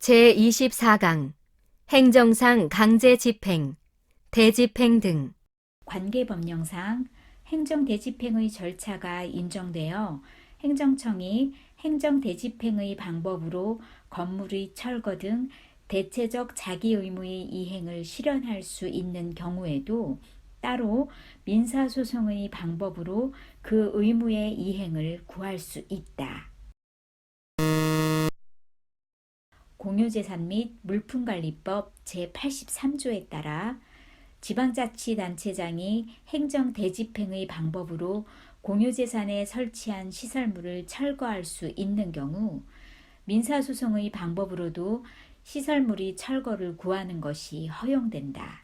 제24강 행정상 강제집행, 대집행 등 관계법령상 행정대집행의 절차가 인정되어 행정청이 행정대집행의 방법으로 건물의 철거 등 대체적 자기의무의 이행을 실현할 수 있는 경우에도 따로 민사소송의 방법으로 그 의무의 이행을 구할 수 있다. 공유재산 및 물품관리법 제83조에 따라 지방자치단체장이 행정대집행의 방법으로 공유재산에 설치한 시설물을 철거할 수 있는 경우 민사소송의 방법으로도 시설물이 철거를 구하는 것이 허용된다.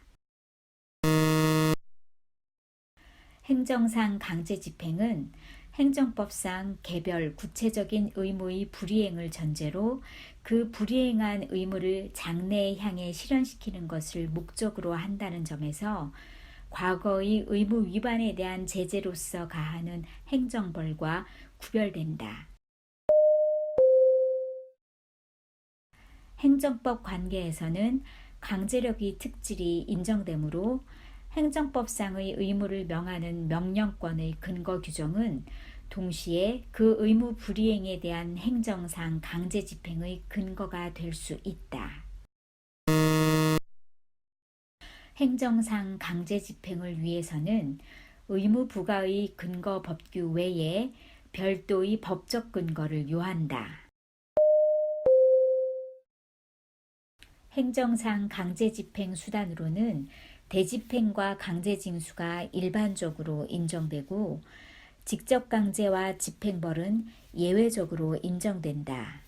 행정상 강제집행은 행정법상 개별 구체적인 의무의 불이행을 전제로 그 불이행한 의무를 장래에 향해 실현시키는 것을 목적으로 한다는 점에서 과거의 의무 위반에 대한 제재로서 가하는 행정벌과 구별된다. 행정법 관계에서는 강제력의 특질이 인정되므로 행정법상의 의무를 명하는 명령권의 근거 규정은 동시에 그 의무 불이행에 대한 행정상 강제집행의 근거가 될 수 있다. 행정상 강제집행을 위해서는 의무 부과의 근거 법규 외에 별도의 법적 근거를 요한다. 행정상 강제집행 수단으로는 대집행과 강제징수가 일반적으로 인정되고 직접강제와 집행벌은 예외적으로 인정된다.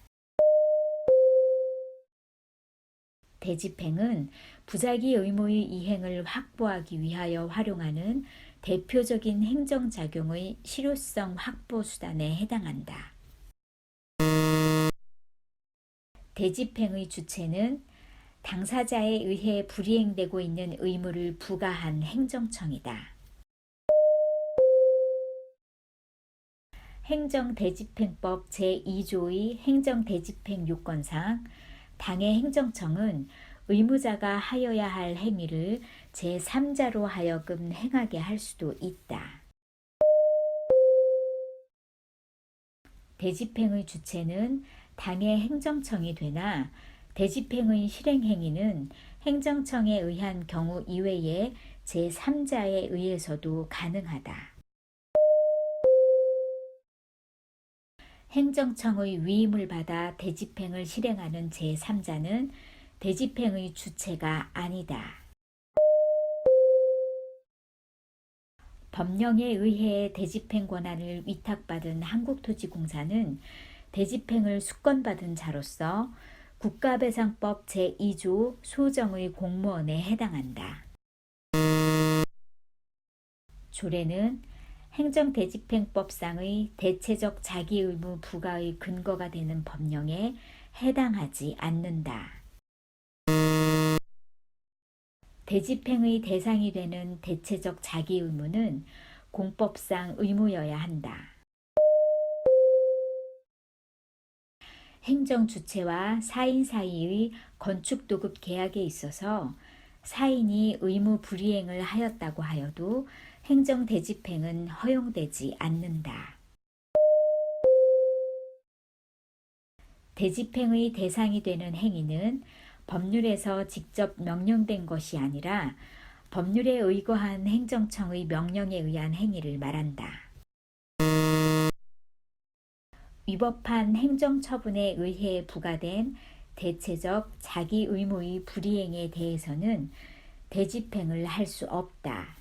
대집행은 부작위 의무의 이행을 확보하기 위하여 활용하는 대표적인 행정작용의 실효성 확보 수단에 해당한다. 대집행의 주체는 당사자에 의해 불이행되고 있는 의무를 부과한 행정청이다. 행정대집행법 제2조의 행정대집행 요건상 당해 행정청은 의무자가 하여야 할 행위를 제3자로 하여금 행하게 할 수도 있다. 대집행의 주체는 당해 행정청이 되나 대집행의 실행행위는 행정청에 의한 경우 이외에 제3자에 의해서도 가능하다. 행정청의 위임을 받아 대집행을 실행하는 제3자는 대집행의 주체가 아니다. 법령에 의해 대집행 권한을 위탁받은 한국토지공사는 대집행을 수권받은 자로서 국가배상법 제2조 소정의 공무원에 해당한다. 조례는 행정대집행법상의 대체적 자기의무 부과의 근거가 되는 법령에 해당하지 않는다. 대집행의 대상이 되는 대체적 자기의무는 공법상 의무여야 한다. 행정주체와 사인 사이의 건축도급 계약에 있어서 사인이 의무 불이행을 하였다고 하여도 행정대집행은 허용되지 않는다. 대집행의 대상이 되는 행위는 법률에서 직접 명령된 것이 아니라 법률에 의거한 행정청의 명령에 의한 행위를 말한다. 위법한 행정처분에 의해 부과된 대체적 자기의무의 불이행에 대해서는 대집행을 할 수 없다.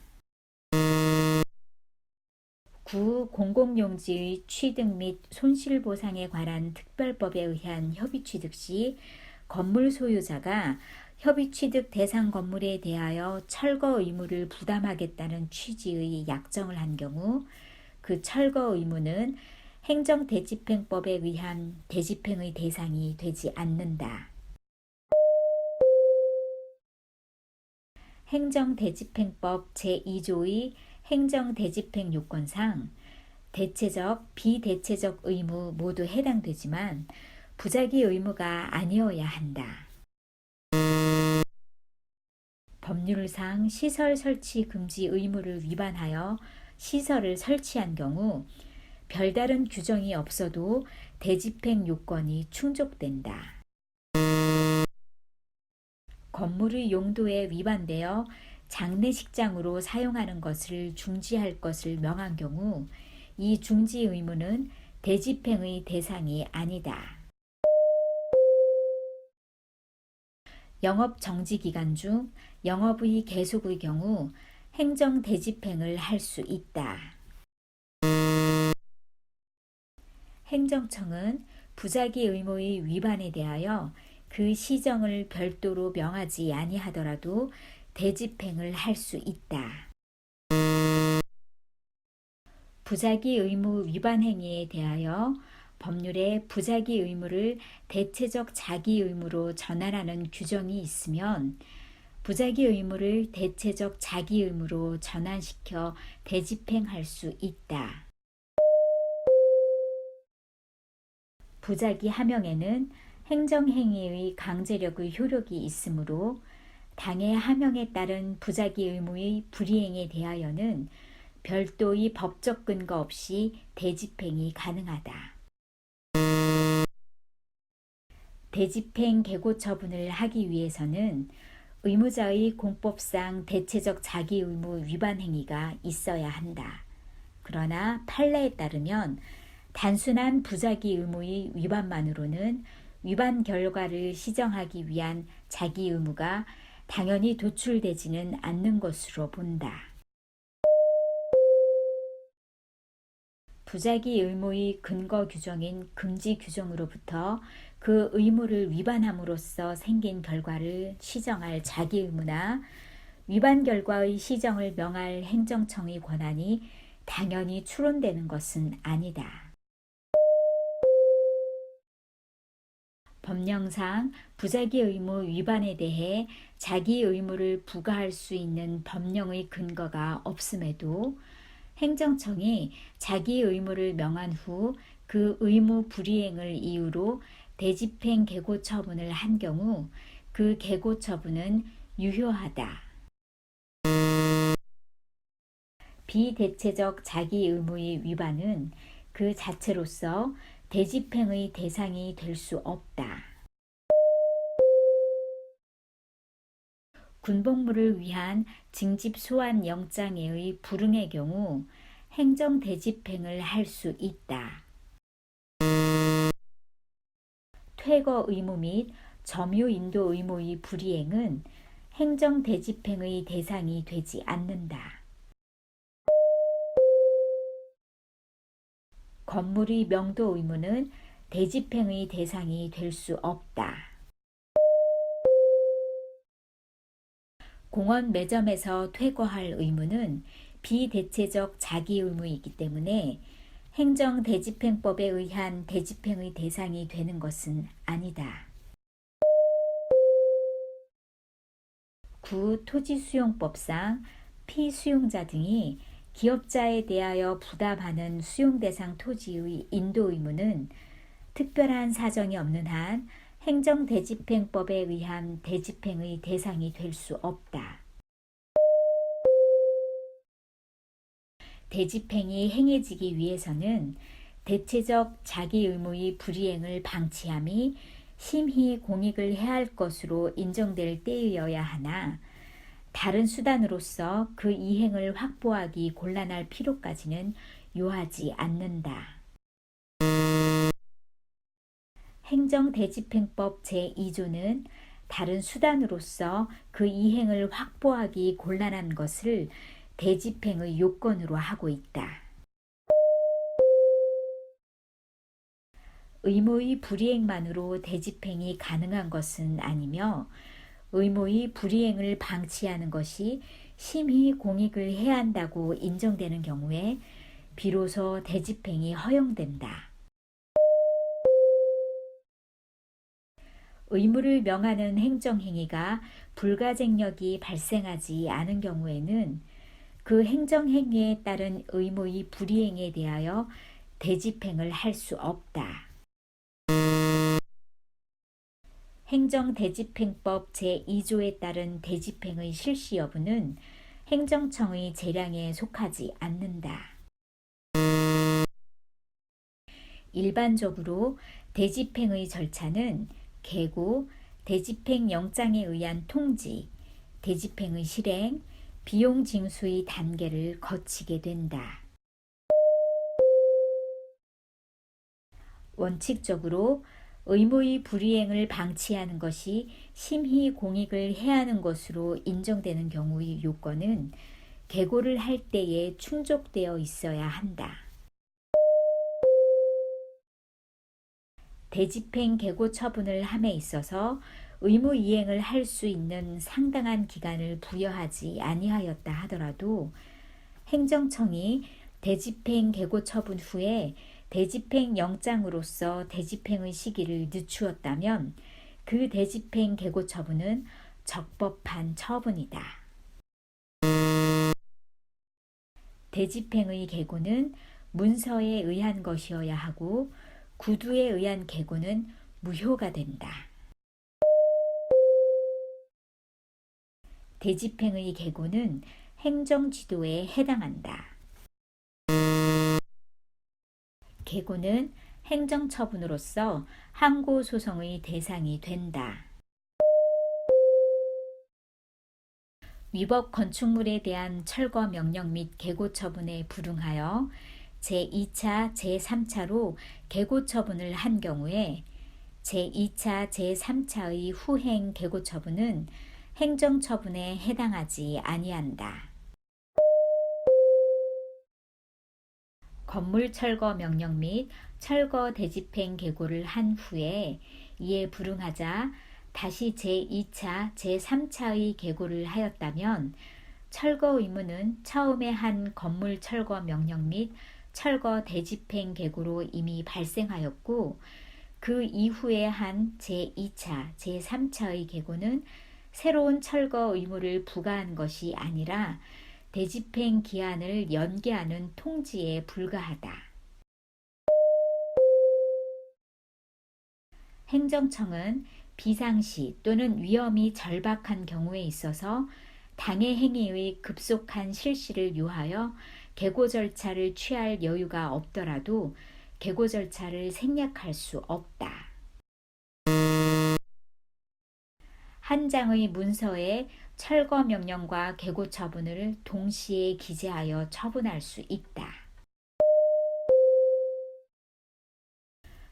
구 공공용지의 취득 및 손실보상에 관한 특별법에 의한 협의취득 시 건물 소유자가 협의취득 대상 건물에 대하여 철거 의무를 부담하겠다는 취지의 약정을 한 경우 그 철거 의무는 행정대집행법에 의한 대집행의 대상이 되지 않는다. 행정대집행법 제2조의 행정대집행 요건상 대체적, 비대체적 의무 모두 해당되지만 부작위 의무가 아니어야 한다. 법률상 시설 설치 금지 의무를 위반하여 시설을 설치한 경우 별다른 규정이 없어도 대집행 요건이 충족된다. 건물의 용도에 위반되어 장례식장으로 사용하는 것을 중지할 것을 명한 경우 이 중지 의무는 대집행의 대상이 아니다. 영업 정지 기간 중 영업의 계속의 경우 행정 대집행을 할 수 있다. 행정청은 부작위 의무의 위반에 대하여 그 시정을 별도로 명하지 아니하더라도 대집행을 할 수 있다. 부작위 의무 위반 행위에 대하여 법률에 부작위 의무를 대체적 자기 의무로 전환하는 규정이 있으면 부작위 의무를 대체적 자기 의무로 전환시켜 대집행할 수 있다. 부작위 하명에는 행정행위의 강제력의 효력이 있으므로 당해 하명에 따른 부작위 의무의 불이행에 대하여는 별도의 법적 근거 없이 대집행이 가능하다. 대집행 계고 처분을 하기 위해서는 의무자의 공법상 대체적 자기 의무 위반 행위가 있어야 한다. 그러나 판례에 따르면 단순한 부작위 의무의 위반만으로는 위반 결과를 시정하기 위한 자기 의무가 당연히 도출되지는 않는 것으로 본다. 부작위 의무의 근거 규정인 금지 규정으로부터 그 의무를 위반함으로써 생긴 결과를 시정할 자기 의무나 위반 결과의 시정을 명할 행정청의 권한이 당연히 추론되는 것은 아니다. 법령상 부작위 의무 위반에 대해 자기 의무를 부과할 수 있는 법령의 근거가 없음에도 행정청이 자기 의무를 명한 후 그 의무 불이행을 이유로 대집행 계고 처분을 한 경우 그 계고 처분은 유효하다. 비대체적 자기 의무의 위반은 그 자체로서 대집행의 대상이 될 수 없다. 군복무를 위한 징집 소환 영장의 불응의 경우 행정 대집행을 할 수 있다. 퇴거 의무 및 점유 인도 의무의 불이행은 행정 대집행의 대상이 되지 않는다. 건물의 명도 의무는 대집행의 대상이 될 수 없다. 공원 매점에서 퇴거할 의무는 비대체적 자기 의무이기 때문에 행정 대집행법에 의한 대집행의 대상이 되는 것은 아니다. 구 토지수용법상 피수용자 등이 기업자에 대하여 부담하는 수용대상 토지의 인도 의무는 특별한 사정이 없는 한 행정대집행법에 의한 대집행의 대상이 될 수 없다. 대집행이 행해지기 위해서는 대체적 자기 의무의 불이행을 방치함이 심히 공익을 해할 것으로 인정될 때여야 하나 다른 수단으로서 그 이행을 확보하기 곤란할 필요까지는 요하지 않는다. 행정대집행법 제2조는 다른 수단으로서 그 이행을 확보하기 곤란한 것을 대집행의 요건으로 하고 있다. 의무의 불이행만으로 대집행이 가능한 것은 아니며 의무의 불이행을 방치하는 것이 심히 공익을 해야 한다고 인정되는 경우에 비로소 대집행이 허용된다. 의무를 명하는 행정행위가 불가쟁력이 발생하지 않은 경우에는 그 행정행위에 따른 의무의 불이행에 대하여 대집행을 할 수 없다. 행정대집행법 제2조에 따른 대집행의 실시 여부는 행정청의 재량에 속하지 않는다. 일반적으로 대집행의 절차는 계고, 대집행 영장에 의한 통지, 대집행의 실행, 비용 징수의 단계를 거치게 된다. 원칙적으로 의무의 불이행을 방치하는 것이 심히 공익을 해하는 것으로 인정되는 경우의 요건은 계고를 할 때에 충족되어 있어야 한다. 대집행 계고 처분을 함에 있어서 의무 이행을 할 수 있는 상당한 기간을 부여하지 아니하였다 하더라도 행정청이 대집행 계고 처분 후에 대집행 영장으로서 대집행의 시기를 늦추었다면 그 대집행 계고 처분은 적법한 처분이다. 대집행의 계고는 문서에 의한 것이어야 하고 구두에 의한 계고는 무효가 된다. 대집행의 계고는 행정지도에 해당한다. 계고는 행정처분으로서 항고소송의 대상이 된다. 위법 건축물에 대한 철거 명령 및 계고 처분에 불응하여 제2차, 제3차로 계고 처분을 한 경우에 제2차, 제3차의 후행 계고 처분은 행정처분에 해당하지 아니한다. 건물 철거 명령 및 철거 대집행 계고를 한 후에 이에 불응하자 다시 제2차, 제3차의 계고를 하였다면 철거 의무는 처음에 한 건물 철거 명령 및 철거 대집행 계고로 이미 발생하였고 그 이후에 한 제2차, 제3차의 계고는 새로운 철거 의무를 부과한 것이 아니라 대집행 기한을 연기하는 통지에 불과하다. 행정청은 비상시 또는 위험이 절박한 경우에 있어서 당해 행위의 급속한 실시를 요하여 계고 절차를 취할 여유가 없더라도 계고 절차를 생략할 수 없다. 한 장의 문서에 철거 명령과 계고 처분을 동시에 기재하여 처분할 수 있다.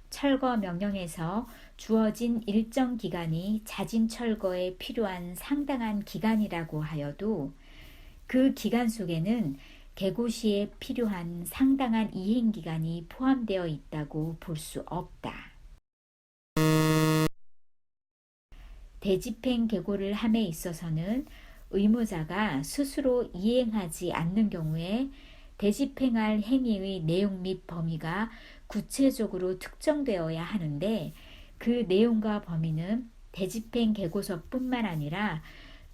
철거 명령에서 주어진 일정 기간이 자진 철거에 필요한 상당한 기간이라고 하여도 그 기간 속에는 계고 시에 필요한 상당한 이행 기간이 포함되어 있다고 볼 수 없다. 대집행 계고를 함에 있어서는 의무자가 스스로 이행하지 않는 경우에 대집행할 행위의 내용 및 범위가 구체적으로 특정되어야 하는데 그 내용과 범위는 대집행 계고서뿐만 아니라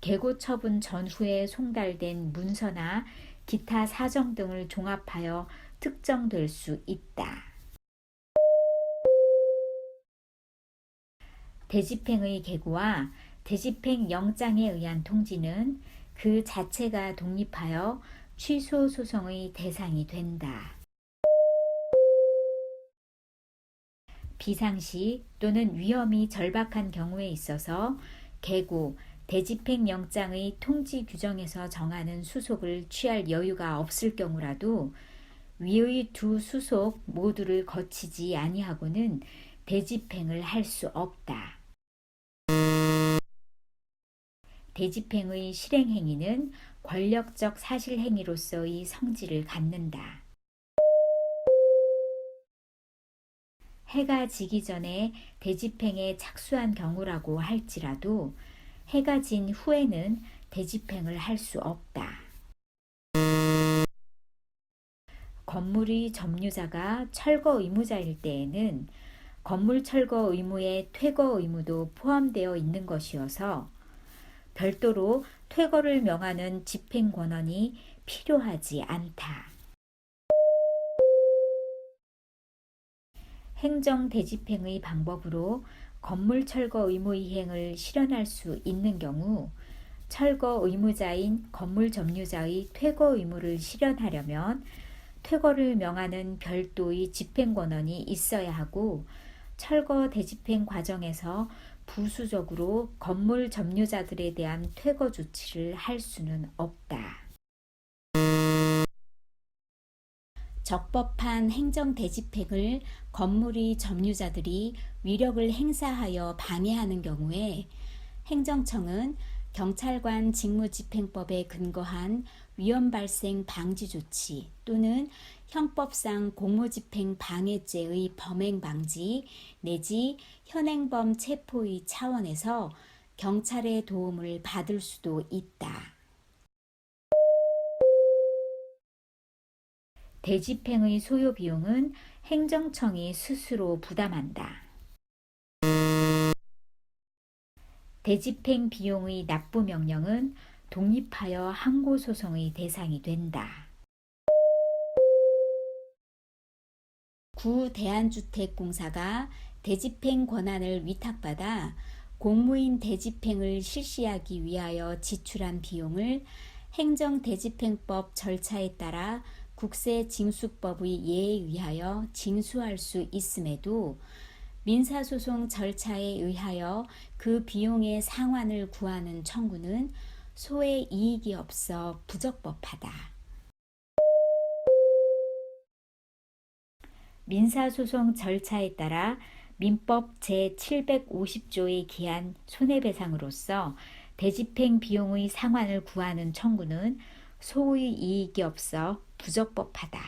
계고 처분 전후에 송달된 문서나 기타 사정 등을 종합하여 특정될 수 있다. 대집행의 계고와 대집행 영장에 의한 통지는 그 자체가 독립하여 취소 소송의 대상이 된다. 비상시 또는 위험이 절박한 경우에 있어서 계고, 대집행 영장의 통지 규정에서 정하는 수속을 취할 여유가 없을 경우라도 위의 두 수속 모두를 거치지 아니하고는 대집행을 할 수 없다. 대집행의 실행행위는 권력적 사실행위로서의 성질을 갖는다. 해가 지기 전에 대집행에 착수한 경우라고 할지라도 해가 진 후에는 대집행을 할 수 없다. 건물의 점유자가 철거 의무자일 때에는 건물 철거 의무에 퇴거 의무도 포함되어 있는 것이어서 별도로 퇴거를 명하는 집행 권한이 필요하지 않다. 행정 대집행의 방법으로 건물 철거 의무 이행을 실현할 수 있는 경우 철거 의무자인 건물 점유자의 퇴거 의무를 실현하려면 퇴거를 명하는 별도의 집행권한이 있어야 하고 철거 대집행 과정에서 부수적으로 건물 점유자들에 대한 퇴거 조치를 할 수는 없다. 적법한 행정 대집행을 건물의 점유자들이 위력을 행사하여 방해하는 경우에 행정청은 경찰관 직무집행법에 근거한 위험 발생 방지 조치 또는 형법상 공무집행 방해죄의 범행 방지 내지 현행범 체포의 차원에서 경찰의 도움을 받을 수도 있다. 대집행의 소요 비용은 행정청이 스스로 부담한다. 대집행 비용의 납부 명령은 독립하여 항고소송의 대상이 된다. 구 대한주택공사가 대집행 권한을 위탁받아 공무인 대집행을 실시하기 위하여 지출한 비용을 행정대집행법 절차에 따라 국세징수법의 예에 의하여 징수할 수 있음에도 민사소송 절차에 의하여 그 비용의 상환을 구하는 청구는 소의 이익이 없어 부적법하다. 민사소송 절차에 따라 민법 제750조에 기한 손해배상으로서 대집행 비용의 상환을 구하는 청구는 소의 이익이 없어 부적법하다.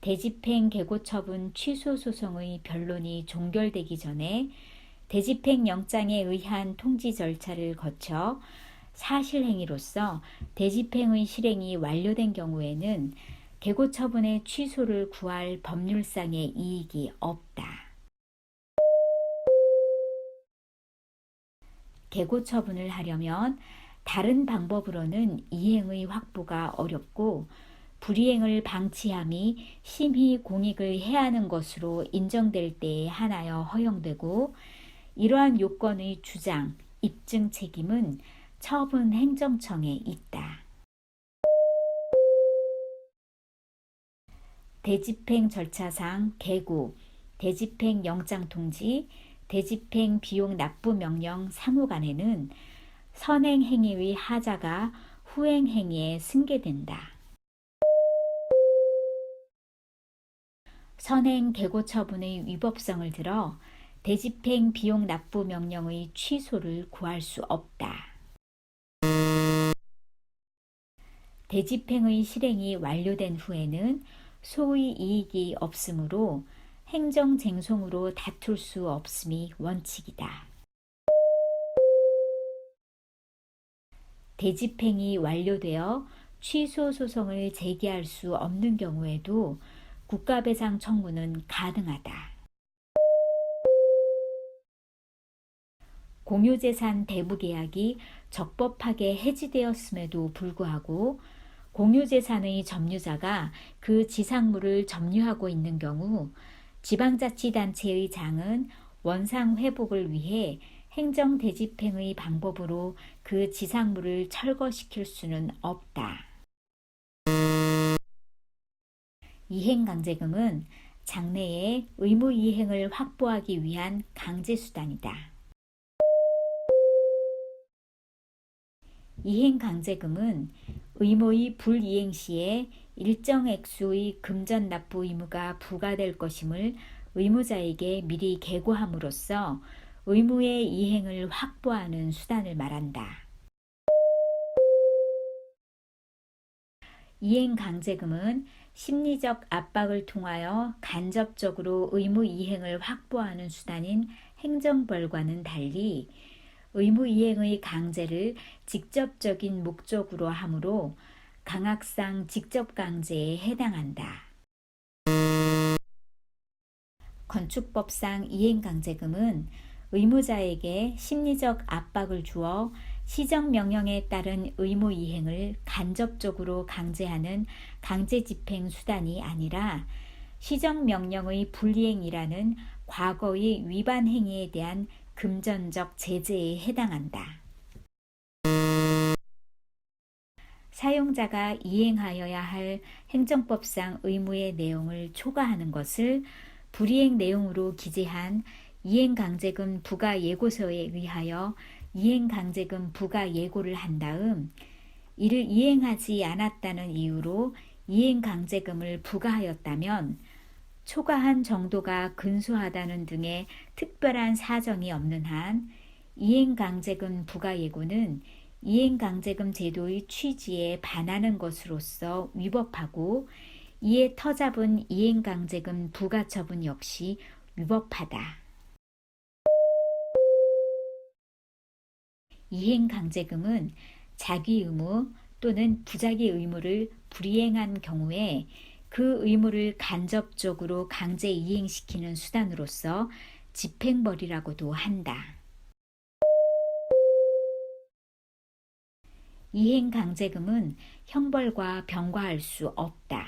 대집행 개고처분 취소 소송의 변론이 종결되기 전에 대집행 영장에 의한 통지 절차를 거쳐 사실행위로서 대집행의 실행이 완료된 경우에는 개고처분의 취소를 구할 법률상의 이익이 없다. 개고처분을 하려면 다른 방법으로는 이행의 확보가 어렵고 불이행을 방치함이 심히 공익을 해하는 것으로 인정될 때에 한하여 허용되고 이러한 요건의 주장, 입증 책임은 처분 행정청에 있다. 대집행 절차상 개고, 대집행 영장 통지, 대집행 비용 납부 명령 사무간에는 선행 행위의 하자가 후행 행위에 승계된다. 선행 개고 처분의 위법성을 들어 대집행 비용 납부 명령의 취소를 구할 수 없다. 대집행의 실행이 완료된 후에는 소의 이익이 없으므로 행정쟁송으로 다툴 수 없음이 원칙이다. 대집행이 완료되어 취소 소송을 제기할 수 없는 경우에도 국가배상 청구는 가능하다. 공유재산 대부계약이 적법하게 해지되었음에도 불구하고 공유재산의 점유자가 그 지상물을 점유하고 있는 경우 지방자치단체의 장은 원상 회복을 위해 행정대집행의 방법으로 그 지상물을 철거시킬 수는 없다. 이행강제금은 장래에 의무이행을 확보하기 위한 강제수단이다. 이행강제금은 의무의 불이행 시에 일정 액수의 금전 납부 의무가 부과될 것임을 의무자에게 미리 계고함으로써 의무의 이행을 확보하는 수단을 말한다. 이행강제금은 심리적 압박을 통하여 간접적으로 의무 이행을 확보하는 수단인 행정벌과는 달리 의무 이행의 강제를 직접적인 목적으로 하므로 강학상 직접 강제에 해당한다. 건축법상 이행강제금은 의무자에게 심리적 압박을 주어 시정명령에 따른 의무 이행을 간접적으로 강제하는 강제집행 수단이 아니라 시정명령의 불이행이라는 과거의 위반 행위에 대한 금전적 제재에 해당한다. 사용자가 이행하여야 할 행정법상 의무의 내용을 초과하는 것을 불이행 내용으로 기재한 이행강제금 부과 예고서에 의하여 이행강제금 부과 예고를 한 다음 이를 이행하지 않았다는 이유로 이행강제금을 부과하였다면 초과한 정도가 근소하다는 등의 특별한 사정이 없는 한 이행강제금 부과 예고는 이행강제금 제도의 취지에 반하는 것으로서 위법하고 이에 터잡은 이행강제금 부과 처분 역시 위법하다. 이행강제금은 자기 의무 또는 부자기 의무를 불이행한 경우에 그 의무를 간접적으로 강제 이행시키는 수단으로서 집행벌이라고도 한다. 이행강제금은 형벌과 병과할 수 없다.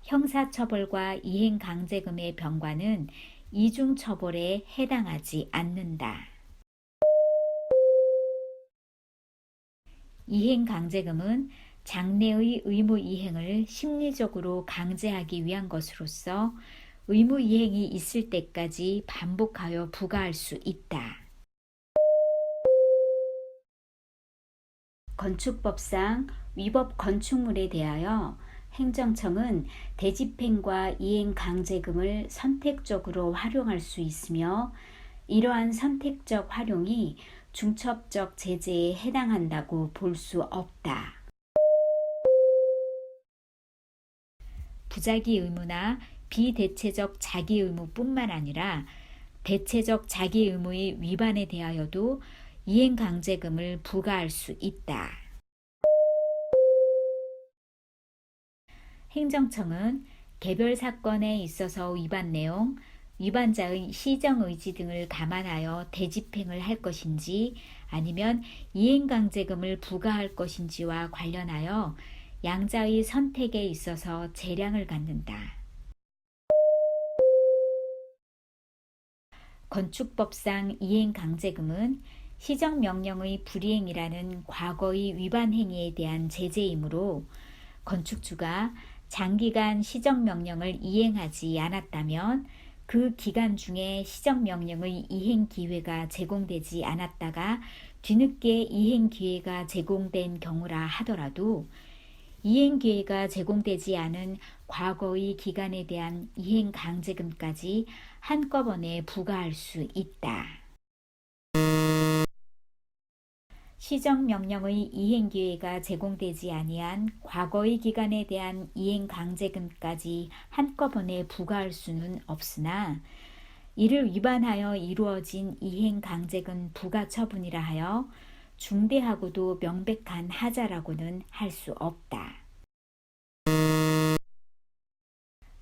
형사처벌과 이행강제금의 병과는 이중처벌에 해당하지 않는다. 이행강제금은 장래의 의무 이행을 심리적으로 강제하기 위한 것으로서 의무 이행이 있을 때까지 반복하여 부과할 수 있다. 건축법상 위법 건축물에 대하여 행정청은 대집행과 이행강제금을 선택적으로 활용할 수 있으며 이러한 선택적 활용이 중첩적 제재에 해당한다고 볼 수 없다. 부자기 의무나 비대체적 자기 의무뿐만 아니라 대체적 자기 의무의 위반에 대하여도 이행강제금을 부과할 수 있다. 행정청은 개별 사건에 있어서 위반 내용, 위반자의 시정의지 등을 감안하여 대집행을 할 것인지 아니면 이행강제금을 부과할 것인지와 관련하여 양자의 선택에 있어서 재량을 갖는다. 건축법상 이행강제금은 시정명령의 불이행이라는 과거의 위반 행위에 대한 제재이므로 건축주가 장기간 시정명령을 이행하지 않았다면 그 기간 중에 시정명령의 이행 기회가 제공되지 않았다가 뒤늦게 이행 기회가 제공된 경우라 하더라도 이행 기회가 제공되지 않은 과거의 기간에 대한 이행 강제금까지 한꺼번에 부과할 수 있다. 시정명령의 이행 기회가 제공되지 아니한 과거의 기간에 대한 이행 강제금까지 한꺼번에 부과할 수는 없으나 이를 위반하여 이루어진 이행 강제금 부과 처분이라 하여 중대하고도 명백한 하자라고는 할 수 없다.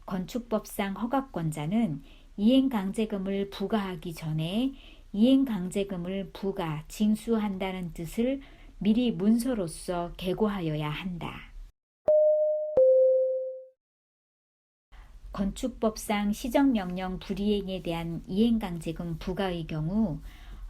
건축법상 허가권자는 이행강제금을 부과하기 전에 이행강제금을 부과, 징수한다는 뜻을 미리 문서로서 계고하여야 한다. 건축법상 시정명령 불이행에 대한 이행강제금 부과의 경우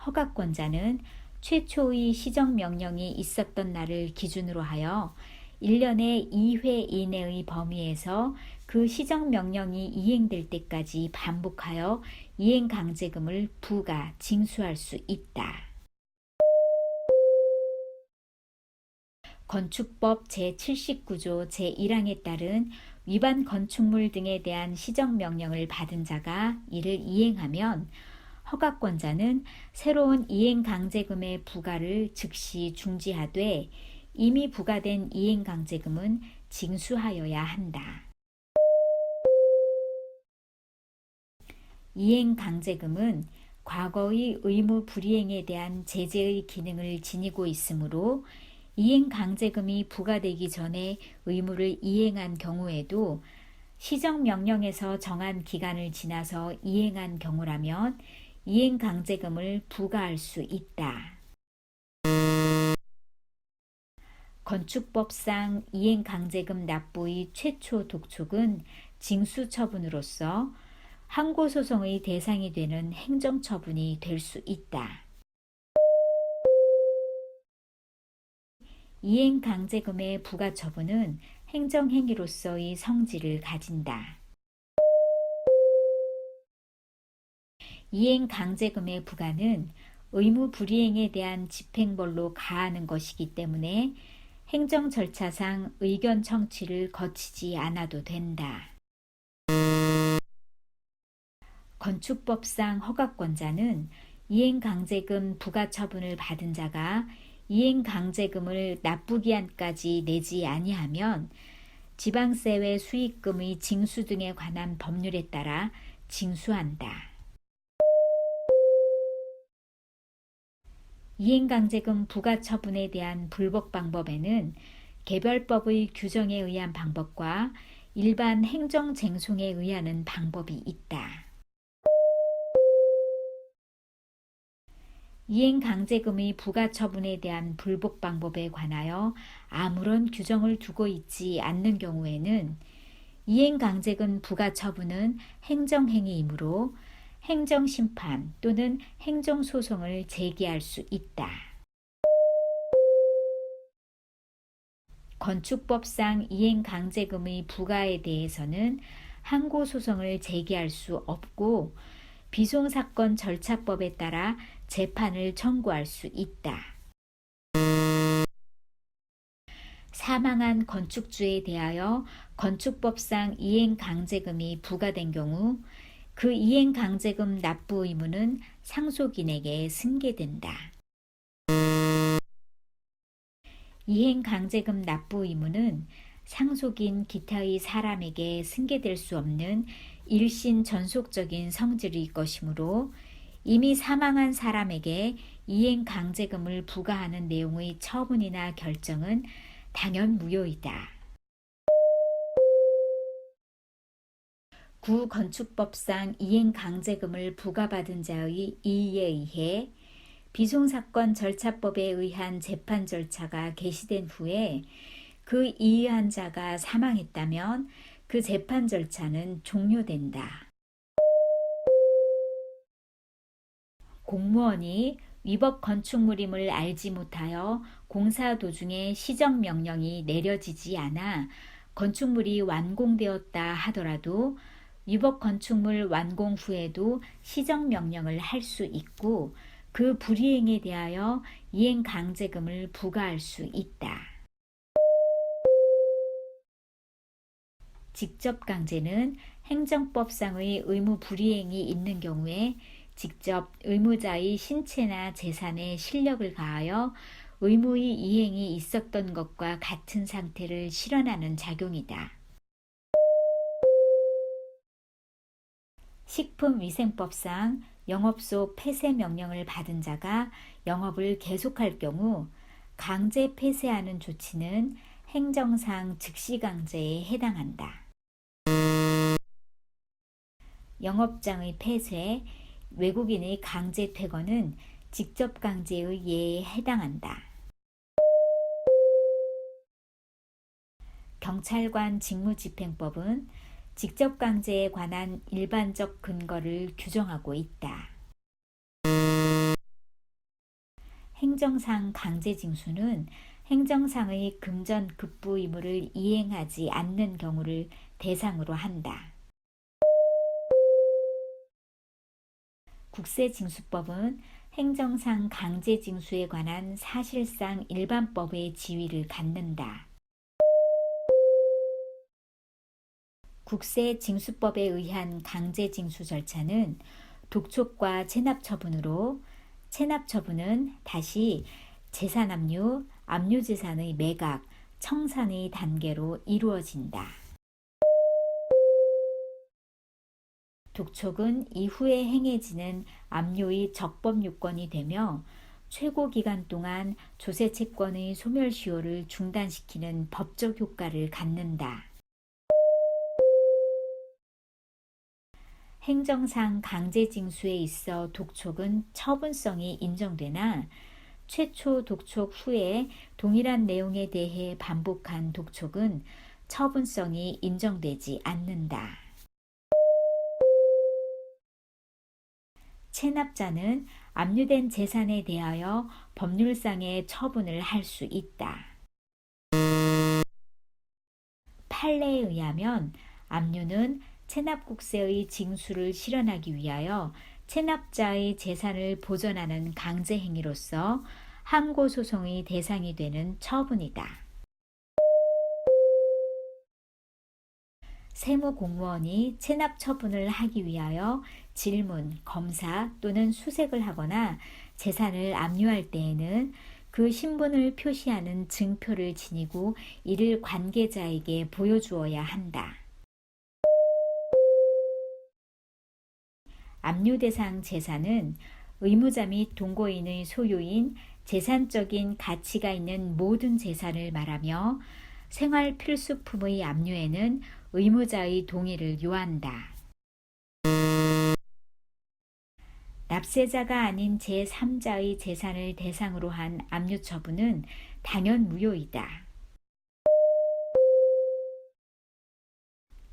허가권자는 최초의 시정명령이 있었던 날을 기준으로 하여 1년에 2회 이내의 범위에서 그 시정명령이 이행될 때까지 반복하여 이행강제금을 부과, 징수할 수 있다. 건축법 제79조 제1항에 따른 위반 건축물 등에 대한 시정명령을 받은 자가 이를 이행하면 허가권자는 새로운 이행강제금의 부과를 즉시 중지하되 이미 부과된 이행강제금은 징수하여야 한다. 이행강제금은 과거의 의무 불이행에 대한 제재의 기능을 지니고 있으므로 이행강제금이 부과되기 전에 의무를 이행한 경우에도 시정명령에서 정한 기간을 지나서 이행한 경우라면 이행강제금을 부과할 수 있다. 건축법상 이행강제금 납부의 최초 독촉은 징수처분으로서 항고소송의 대상이 되는 행정처분이 될 수 있다. 이행강제금의 부가처분은 행정행위로서의 성질을 가진다. 이행강제금의 부과는 의무 불이행에 대한 집행벌로 가하는 것이기 때문에 행정 절차상 의견 청취를 거치지 않아도 된다. 건축법상 허가권자는 이행강제금 부과처분을 받은 자가 이행강제금을 납부기한까지 내지 아니하면 지방세외 수익금의 징수 등에 관한 법률에 따라 징수한다. 이행강제금 부과처분에 대한 불복 방법에는 개별법의 규정에 의한 방법과 일반 행정쟁송에 의하는 방법이 있다. 이행강제금의 부과처분에 대한 불복 방법에 관하여 아무런 규정을 두고 있지 않는 경우에는 이행강제금 부과처분은 행정행위이므로 행정심판 또는 행정소송을 제기할 수 있다. 건축법상 이행강제금의 부과에 대해서는 항고소송을 제기할 수 없고 비송사건 절차법에 따라 재판을 청구할 수 있다. 사망한 건축주에 대하여 건축법상 이행강제금이 부과된 경우 그 이행강제금 납부 의무는 상속인에게 승계된다. 이행강제금 납부 의무는 상속인 기타의 사람에게 승계될 수 없는 일신 전속적인 성질의 것이므로 이미 사망한 사람에게 이행강제금을 부과하는 내용의 처분이나 결정은 당연 무효이다. 구건축법상 이행강제금을 부과받은 자의 이의에 의해 비송사건 절차법에 의한 재판 절차가 개시된 후에 그 이의한 자가 사망했다면 그 재판 절차는 종료된다. 공무원이 위법 건축물임을 알지 못하여 공사 도중에 시정명령이 내려지지 않아 건축물이 완공되었다 하더라도 위법 건축물 완공 후에도 시정명령을 할 수 있고 그 불이행에 대하여 이행강제금을 부과할 수 있다. 직접강제는 행정법상의 의무 불이행이 있는 경우에 직접 의무자의 신체나 재산에 실력을 가하여 의무의 이행이 있었던 것과 같은 상태를 실현하는 작용이다. 식품위생법상 영업소 폐쇄 명령을 받은 자가 영업을 계속할 경우 강제 폐쇄하는 조치는 행정상 즉시강제에 해당한다. 영업장의 폐쇄, 외국인의 강제 퇴거는 직접강제의 예에 해당한다. 경찰관 직무집행법은 직접강제에 관한 일반적 근거를 규정하고 있다. 행정상 강제징수는 행정상의 금전급부 의무를 이행하지 않는 경우를 대상으로 한다. 국세징수법은 행정상 강제징수에 관한 사실상 일반법의 지위를 갖는다. 국세징수법에 의한 강제징수 절차는 독촉과 체납처분으로 체납처분은 다시 재산압류, 압류재산의 매각, 청산의 단계로 이루어진다. 독촉은 이후에 행해지는 압류의 적법요건이 되며 최고 기간 동안 조세 채권의 소멸시효를 중단시키는 법적 효과를 갖는다. 행정상 강제징수에 있어 독촉은 처분성이 인정되나 최초 독촉 후에 동일한 내용에 대해 반복한 독촉은 처분성이 인정되지 않는다. 체납자는 압류된 재산에 대하여 법률상의 처분을 할 수 있다. 판례에 의하면 압류는 체납국세의 징수를 실현하기 위하여 체납자의 재산을 보전하는 강제행위로서 항고소송의 대상이 되는 처분이다. 세무공무원이 체납 처분을 하기 위하여 질문, 검사 또는 수색을 하거나 재산을 압류할 때에는 그 신분을 표시하는 증표를 지니고 이를 관계자에게 보여주어야 한다. 압류 대상 재산은 의무자 및 동거인의 소유인 재산적인 가치가 있는 모든 재산을 말하며 생활 필수품의 압류에는 의무자의 동의를 요한다. 납세자가 아닌 제3자의 재산을 대상으로 한 압류 처분은 당연 무효이다.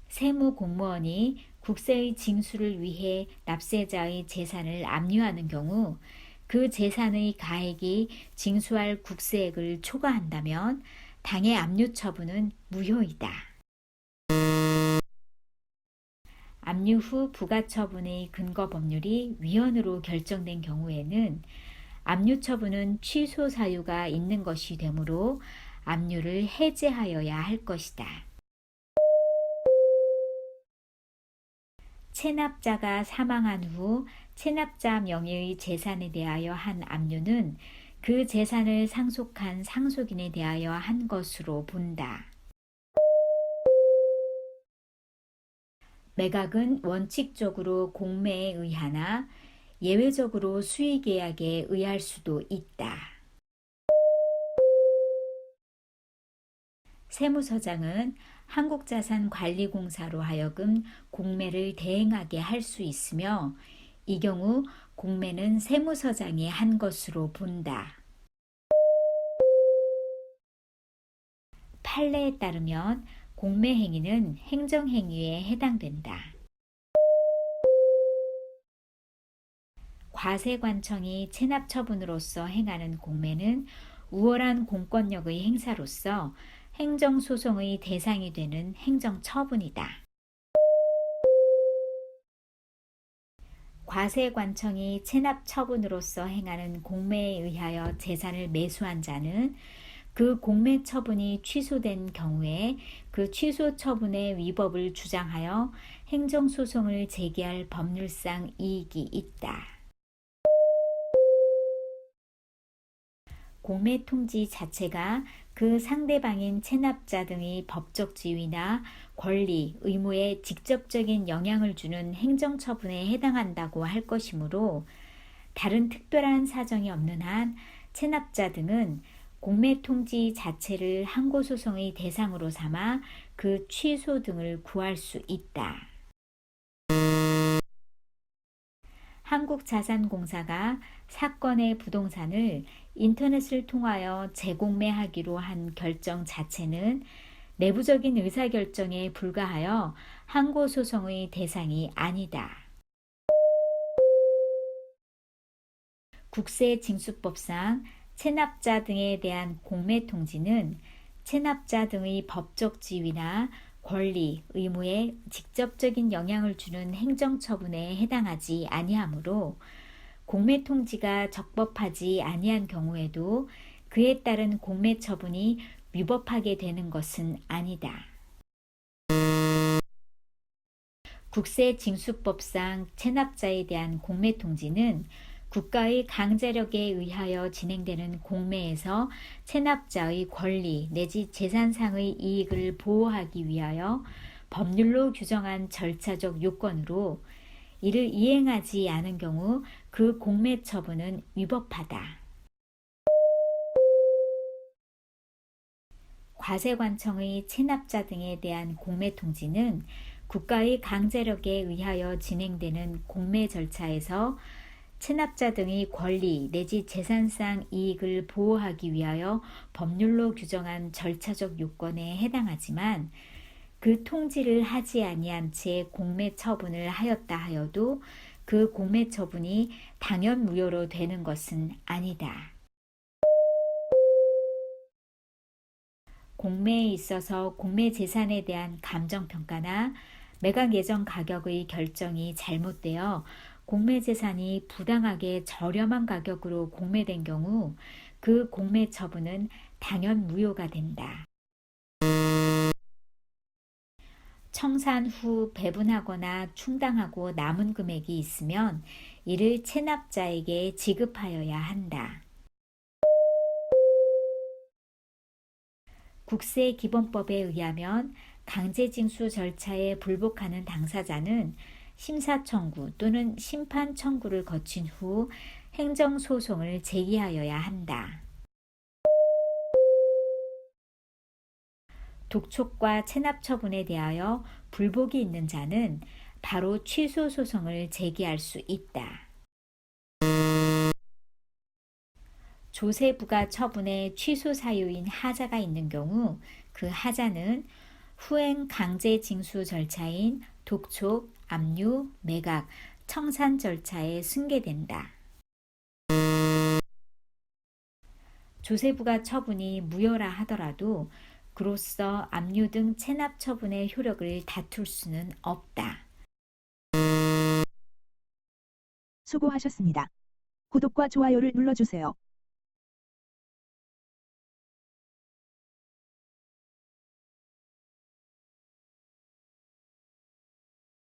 세무공무원이 국세의 징수를 위해 납세자의 재산을 압류하는 경우 그 재산의 가액이 징수할 국세액을 초과한다면 당해 압류 처분은 무효이다. 압류 후 부가처분의 근거 법률이 위헌으로 결정된 경우에는 압류 처분은 취소 사유가 있는 것이 되므로 압류를 해제하여야 할 것이다. 체납자가 사망한 후 체납자 명의의 재산에 대하여 한 압류는 그 재산을 상속한 상속인에 대하여 한 것으로 본다. 매각은 원칙적으로 공매에 의하나 예외적으로 수의계약에 의할 수도 있다. 세무서장은 한국자산관리공사로 하여금 공매를 대행하게 할 수 있으며 이 경우 공매는 세무서장이 한 것으로 본다. 판례에 따르면 공매 행위는 행정행위에 해당된다. 과세관청이 체납처분으로서 행하는 공매는 우월한 공권력의 행사로서 행정소송의 대상이 되는 행정처분이다. 과세관청이 체납처분으로서 행하는 공매에 의하여 재산을 매수한 자는 그 공매 처분이 취소된 경우에 그 취소 처분의 위법을 주장하여 행정소송을 제기할 법률상 이익이 있다. 공매 통지 자체가 그 상대방인 체납자 등의 법적 지위나 권리, 의무에 직접적인 영향을 주는 행정처분에 해당한다고 할 것이므로 다른 특별한 사정이 없는 한 체납자 등은 공매 통지 자체를 항고소송의 대상으로 삼아 그 취소 등을 구할 수 있다. 한국자산공사가 사건의 부동산을 인터넷을 통하여 재공매하기로 한 결정 자체는 내부적인 의사결정에 불과하여 항고소송의 대상이 아니다. 국세징수법상 체납자 등에 대한 공매 통지는 체납자 등의 법적 지위나 권리, 의무에 직접적인 영향을 주는 행정처분에 해당하지 아니하므로 공매 통지가 적법하지 아니한 경우에도 그에 따른 공매 처분이 위법하게 되는 것은 아니다. 국세징수법상 체납자에 대한 공매 통지는 국가의 강제력에 의하여 진행되는 공매에서 체납자의 권리 내지 재산상의 이익을 보호하기 위하여 법률로 규정한 절차적 요건으로 이를 이행하지 않은 경우 그 공매 처분은 위법하다. 과세관청의 체납자 등에 대한 공매 통지는 국가의 강제력에 의하여 진행되는 공매 절차에서 체납자 등의 권리 내지 재산상 이익을 보호하기 위하여 법률로 규정한 절차적 요건에 해당하지만 그 통지를 하지 아니한 채 공매 처분을 하였다 하여도 그 공매 처분이 당연 무효로 되는 것은 아니다. 공매에 있어서 공매 재산에 대한 감정평가나 매각 예정 가격의 결정이 잘못되어 공매 재산이 부당하게 저렴한 가격으로 공매된 경우 그 공매 처분은 당연 무효가 된다. 청산 후 배분하거나 충당하고 남은 금액이 있으면 이를 체납자에게 지급하여야 한다. 국세기본법에 의하면 강제징수 절차에 불복하는 당사자는 심사청구 또는 심판청구를 거친 후 행정소송을 제기하여야 한다. 독촉과 체납처분에 대하여 불복이 있는 자는 바로 취소소송을 제기할 수 있다. 조세부가 처분의 취소 사유인 하자가 있는 경우 그 하자는 후행 강제징수 절차인 독촉, 압류, 매각, 청산 절차에 승계된다. 조세부가 처분이 무효라 하더라도 그로써 압류 등 체납 처분의 효력을 다툴 수는 없다. 수고하셨습니다. 구독과 좋아요를 눌러주세요.